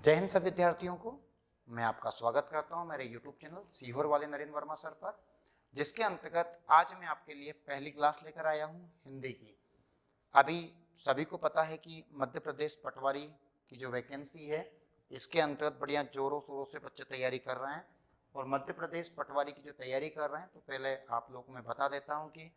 जय हिंद सब विद्यार्थियों को। मैं आपका स्वागत करता हूं मेरे YouTube चैनल सीहोर वाले नरेंद्र वर्मा सर पर, जिसके अंतर्गत आज मैं आपके लिए पहली क्लास लेकर आया हूं हिंदी की। अभी सभी को पता है कि मध्य प्रदेश पटवारी की जो वैकेंसी है, इसके अंतर्गत बढ़िया जोरों शोरों से बच्चे तैयारी कर रहे हैं। और मध्य प्रदेश पटवारी की जो तैयारी कर रहे हैं, तो पहले आप लोगों को मैं बता देता हूँ कि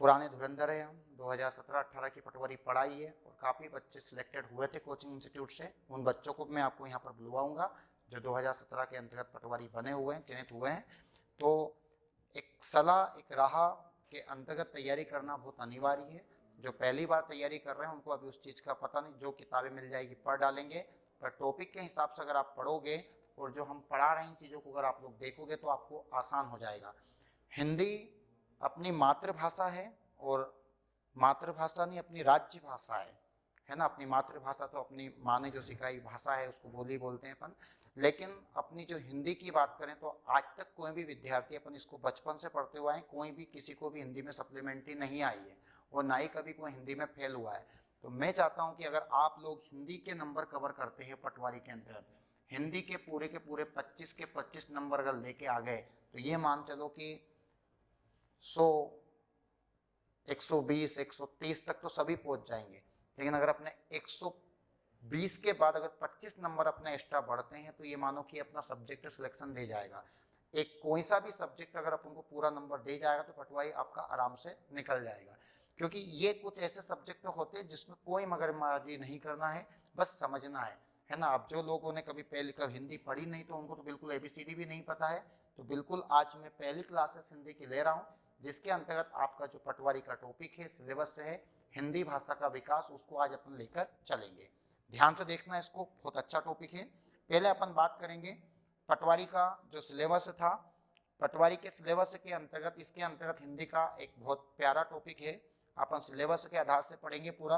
पुराने धुरंधर है हम। 2017-18 की पटवारी पढ़ाई है और काफ़ी बच्चे सिलेक्टेड हुए थे कोचिंग इंस्टीट्यूट से। उन बच्चों को मैं आपको यहाँ पर बुलवाऊंगा जो 2017 के अंतर्गत पटवारी बने हुए हैं, चयनित हुए हैं। तो एक सलाह, एक राह के अंतर्गत तैयारी करना बहुत अनिवार्य है। जो पहली बार तैयारी कर रहे हैं उनको अभी उस चीज़ का पता नहीं, जो किताबें मिल जाएगी पढ़ डालेंगे, पर टॉपिक के हिसाब से अगर आप पढ़ोगे और जो हम पढ़ा रहे हैं चीज़ों को अगर आप लोग देखोगे तो आपको आसान हो जाएगा। हिंदी अपनी मातृभाषा है, और मातृभाषा नहीं अपनी राज्य भाषा है ना। अपनी मातृभाषा तो अपनी माँ ने जो सिखाई भाषा है उसको बोली बोलते हैं अपन, लेकिन अपनी जो हिंदी की बात करें तो आज तक कोई भी विद्यार्थी, अपन इसको बचपन से पढ़ते हुए आए, कोई भी किसी को भी हिंदी में सप्लीमेंट्री नहीं आई है और ना ही कभी कोई हिंदी में फेल हुआ है। तो मैं चाहता हूँ कि अगर आप लोग हिंदी के नंबर कवर करते हैं पटवारी के अंतर्गत, हिंदी के पूरे 25 के 25 नंबर अगर लेके आ गए तो ये मान चलो कि 100, 120, 130 तक तो सभी पहुंच जाएंगे। लेकिन अगर अपने 120 के बाद अगर 25 नंबर अपने एक्स्ट्रा बढ़ते हैं तो ये मानो कि अपना सब्जेक्ट सिलेक्शन दे जाएगा। एक कोई सा भी सब्जेक्ट अगर अपन को पूरा नंबर दे जाएगा तो पटवारी आपका आराम से निकल जाएगा, क्योंकि ये कुछ ऐसे सब्जेक्ट होते हैं जिसमें कोई मगजमारी नहीं करना है, बस समझना है ना। अब जो लोगों ने कभी पहले कभी हिंदी पढ़ी नहीं तो उनको तो बिल्कुल ABCD भी नहीं पता है। तो बिल्कुल आज मैं पहली क्लासेस हिंदी की ले रहा हूँ, जिसके अंतर्गत आपका जो पटवारी का टॉपिक है, सिलेबस है हिंदी भाषा का विकास, उसको आज अपन लेकर चलेंगे। ध्यान से देखना, इसको बहुत अच्छा टॉपिक है। पहले अपन बात करेंगे पटवारी का जो सिलेबस था। पटवारी के सिलेबस के अंतर्गत, इसके अंतर्गत हिंदी का एक बहुत प्यारा टॉपिक है। अपन सिलेबस के आधार से पढ़ेंगे पूरा,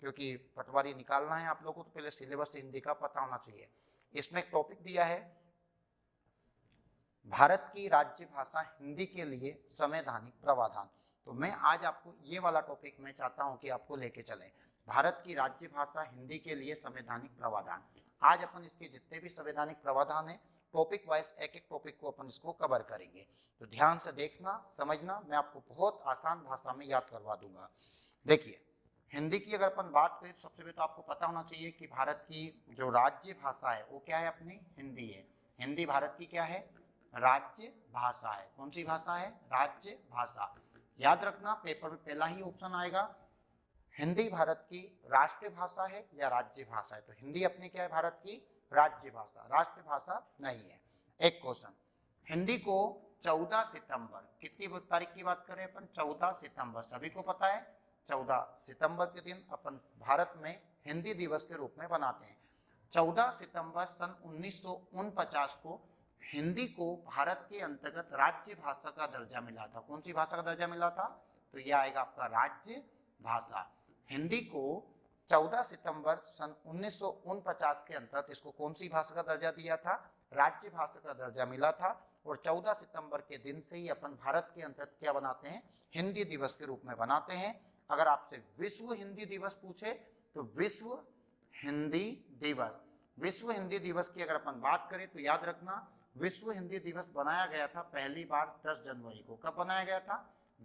क्योंकि पटवारी निकालना है आप लोगों को, तो पहले सिलेबस हिंदी का पता होना चाहिए। इसमें एक टॉपिक दिया है, भारत की राज्य भाषा हिंदी के लिए संवैधानिक प्रावधान। तो मैं आज आपको ये वाला टॉपिक मैं चाहता हूं कि आपको लेके चलें, भारत की राज्य भाषा हिंदी के लिए संवैधानिक प्रावधान। आज अपन इसके जितने भी संवैधानिक प्रावधान है, टॉपिक वाइज एक एक टॉपिक को अपन इसको कवर करेंगे। तो ध्यान से देखना, समझना, मैं आपको बहुत आसान भाषा में याद करवा दूंगा। देखिए, हिंदी की अगर अपन बात करें, सबसे पहले तो आपको पता होना चाहिए कि भारत की जो राज्य भाषा है वो क्या है, अपनी हिंदी है। हिंदी भारत की क्या है, राज्य भाषा है। कौन सी भाषा है, राज्य भाषा। याद रखना, पेपर में पहला ही ऑप्शन आएगा, हिंदी भारत की राष्ट्रीय भाषा है या राज्य भाषा है। तो हिंदी अपनी क्या है, भारत की राज्य भाषा, राष्ट्र भाषा नहीं है। एक क्वेश्चन, हिंदी को 14 सितंबर, कितनी तारीख की बात करें अपन, 14 सितंबर, सभी को पता है 14 सितंबर के दिन अपन भारत में हिंदी दिवस के रूप में बनाते हैं। 14 सितंबर सन 1949 को हिंदी को भारत के अंतर्गत राज्य भाषा का दर्जा मिला था। कौन सी भाषा का दर्जा मिला था, तो यह आएगा आपका राज्य भाषा। हिंदी को 14 सितंबर सन 1949 के अंतर्गत इसको कौन सी भाषा का दर्जा दिया था, राज्य भाषा का दर्जा मिला था। और 14 सितंबर के दिन से ही अपन भारत के अंतर्गत क्या बनाते हैं, हिंदी दिवस के रूप में बनाते हैं। अगर आपसे विश्व हिंदी दिवस पूछे तो विश्व हिंदी दिवस, विश्व हिंदी दिवस की अगर अपन बात करें तो याद रखना, विश्व हिंदी दिवस बनाया गया था पहली बार 10 जनवरी को। कब बनाया गया था,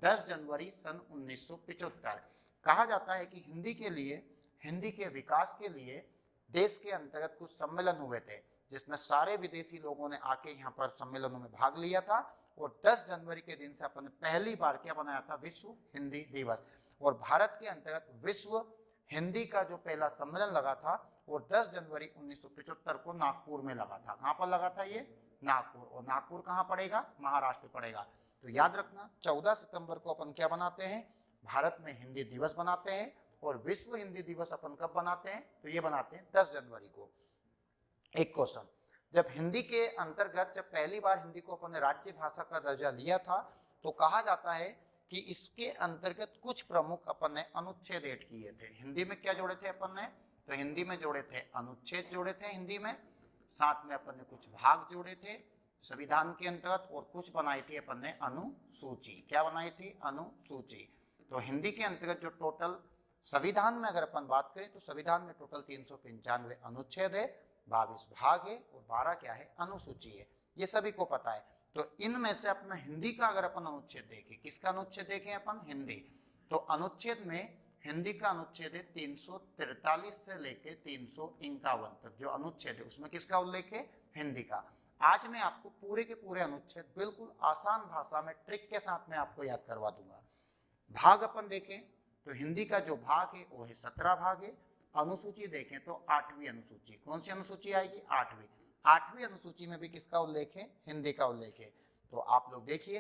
10 जनवरी सन 1975। कहा जाता है कि हिंदी के लिए, हिंदी के विकास के लिए देश के अंतर्गत कुछ सम्मेलन हुए थे, जिसमें सारे विदेशी लोगों ने आके यहाँ पर सम्मेलनों में भाग लिया था। और 10 जनवरी के दिन से अपन ने पहली बार क्या बनाया था, विश्व हिंदी दिवस। और भारत के अंतर्गत विश्व हिंदी का जो पहला सम्मेलन लगा था वो 10 जनवरी 1975 को नागपुर में लगा था। कहाँ पर लगा था ये, नागपुर। और नागपुर कहाँ पड़ेगा, महाराष्ट्र पड़ेगा। तो याद रखना, 14 सितंबर को अपन क्या बनाते हैं, भारत में हिंदी दिवस बनाते हैं। और विश्व हिंदी दिवस अपन कब बनाते हैं, तो ये बनाते हैं 10 जनवरी को। एक क्वेश्चन, जब हिंदी के अंतर्गत जब पहली बार हिंदी को अपन ने राज्य भाषा का दर्जा लिया था, तो कहा जाता है कि इसके अंतर्गत कुछ प्रमुख अपन ने अनुच्छेद ऐड किए थे। हिंदी में क्या जोड़े थे अपन ने, तो हिंदी में जोड़े थे अनुच्छेद जोड़े थे हिंदी में, साथ में अपन ने कुछ भाग जोड़े थे संविधान के अंतर्गत, और कुछ बनाई थी अपन ने अनुसूची। क्या बनाई थी, अनुसूची। तो हिंदी के अंतर्गत जो टोटल संविधान में अगर अपन बात करें तो संविधान में टोटल 395 अनुच्छेद है, 22 भाग है और 12 क्या है, अनुसूची है, ये सभी को पता है। तो इनमें से अपना हिंदी का अगर अपन अनुच्छेद देखें, किसका अनुच्छेद देखें अपन, हिंदी, तो अनुच्छेद में हिंदी का अनुच्छेद है 343 से लेके 351 तक जो अनुच्छेद है उसमें किसका उल्लेख है, हिंदी का। आज मैं आपको पूरे के पूरे अनुच्छेद बिल्कुल आसान भाषा में ट्रिक के साथ में आपको याद करवा दूंगा। भाग अपन देखें तो हिंदी का जो भाग है वो है 17 भाग है। अनुसूची देखें तो 8वीं अनुसूची, कौन सी अनुसूची आएगी, 8वीं। 8वीं अनुसूची में भी किसका उल्लेख है, हिंदी का उल्लेख है। तो आप लोग देखिए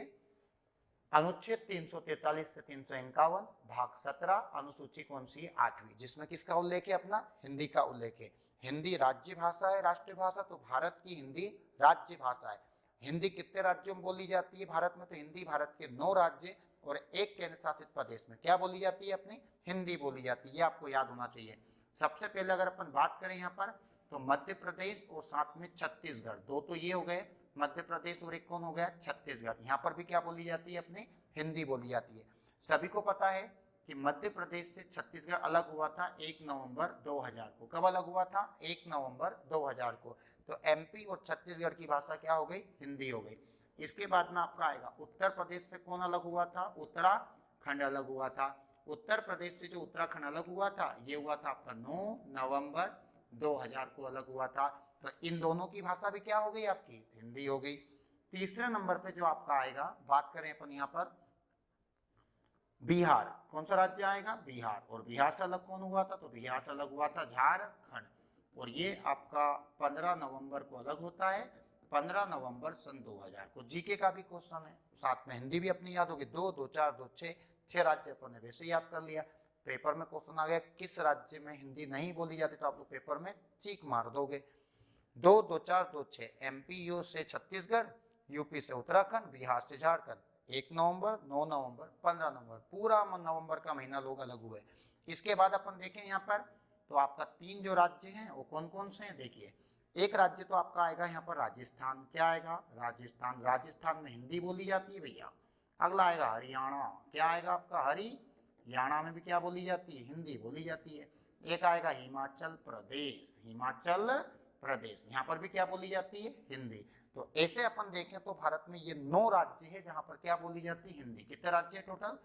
अनुच्छेद 343 से 351 भाग 17 अनुसूची कौन सी है, 8वीं, जिसमें किसका उल्लेख है, अपना हिंदी का उल्लेख है। हिंदी राज्य भाषा है, राष्ट्रीय भाषा, तो भारत की हिंदी राज्य भाषा है। हिंदी कितने राज्यों में बोली जाती है भारत में, तो हिंदी भारत के 9 राज्य और 1 केंद्र शासित प्रदेश में क्या बोली जाती है, अपनी हिंदी बोली जाती है। ये आपको याद होना चाहिए। सबसे पहले अगर अपन बात करें यहाँ पर तो मध्य प्रदेश और साथ में छत्तीसगढ़, दो तो ये हो गए मध्य प्रदेश और एक कौन हो गया, छत्तीसगढ़। यहाँ पर भी क्या बोली जाती है, अपनी हिंदी बोली जाती है। सभी को पता है कि मध्य प्रदेश से छत्तीसगढ़ अलग हुआ था 1 नवंबर 2000 को। कब अलग हुआ था, 1 नवंबर 2000 को। तो एमपी और छत्तीसगढ़ की भाषा क्या हो गई, हिंदी हो गई। इसके बाद में आपका आएगा उत्तर प्रदेश से कौन अलग हुआ था, उत्तराखंड अलग हुआ था। उत्तर प्रदेश से जो उत्तराखंड अलग हुआ था ये हुआ था आपका 9 नवंबर 2000 को अलग हुआ था। तो इन दोनों की भाषा भी क्या हो गई, आपकी हिंदी हो गई। तीसरे नंबर पे जो आपका आएगा, बात करें अपन यहाँ पर बिहार, कौन सा राज्य आएगा, बिहार। और बिहार से अलग कौन हुआ था, तो बिहार से अलग हुआ था झारखंड। और ये आपका 15 नवंबर को अलग होता है, 15 नवंबर सन 2000 को। जीके का भी क्वेश्चन है, साथ में हिंदी भी अपनी याद होगी। 2 2 4 2 6 राज्य अपन ने वैसे याद कर लिया। पेपर में क्वेश्चन आ गया किस राज्य में हिंदी नहीं बोली जाती, तो आप लोग पेपर में चीक मार दोगे। 2 2 4 2 6 एमपी यू से छत्तीसगढ़, यूपी से उत्तराखंड, बिहार से झारखंड। 1 नवंबर, 9 नवंबर, 15 नवंबर, पूरा नवंबर का महीना लोग अलग हुए। इसके बाद अपन देखें यहाँ पर तो आपका 3 जो राज्य हैं वो कौन कौन से हैं, देखिए। एक राज्य तो आपका आएगा यहाँ पर राजस्थान, क्या आएगा, राजस्थान। राजस्थान में हिंदी बोली जाती है भैया। अगला आएगा हरियाणा, क्या आएगा आपका, हरियाणा में भी क्या बोली जाती है, हिंदी बोली जाती है। एक आएगा हिमाचल प्रदेश, हिमाचल प्रदेश, यहाँ पर भी क्या बोली जाती है, हिंदी। तो ऐसे अपन देखें तो भारत में ये 9 राज्य है जहां पर क्या बोली जाती है, हिंदी। कितने राज्य है टोटल,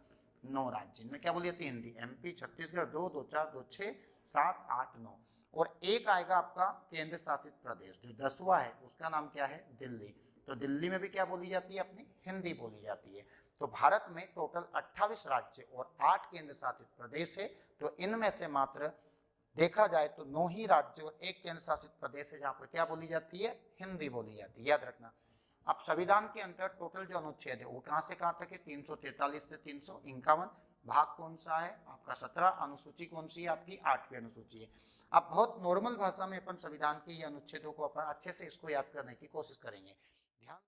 9 राज्य, इनमें क्या बोली जाती है, हिंदी। एमपी, छत्तीसगढ़ 2 2 4 2 6 7 8 9। और एक आएगा आपका केंद्र शासित प्रदेश जो 10वां है, उसका नाम क्या है, दिल्ली। तो दिल्ली में भी क्या बोली जाती है, अपनी हिंदी बोली जाती है। तो भारत में टोटल 28 राज्य और 8 केंद्र शासित प्रदेश है। तो इनमें से मात्र देखा जाए तो 9 ही राज्य और 1 केंद्र शासित प्रदेश है जहां पर क्या बोली जाती है, हिंदी बोली जाती है, याद रखना। अब संविधान के अंतर टोटल जो अनुच्छेद है वो कहां से कहां तक है, 343 से 351। भाग कौन सा है आपका 17। अनुसूची कौन सी है आपकी, 8वीं अनुसूची है। अब बहुत नॉर्मल भाषा में अपन संविधान के ये अनुच्छेदों को अपन अच्छे से इसको याद करने की कोशिश करेंगे। ध्यान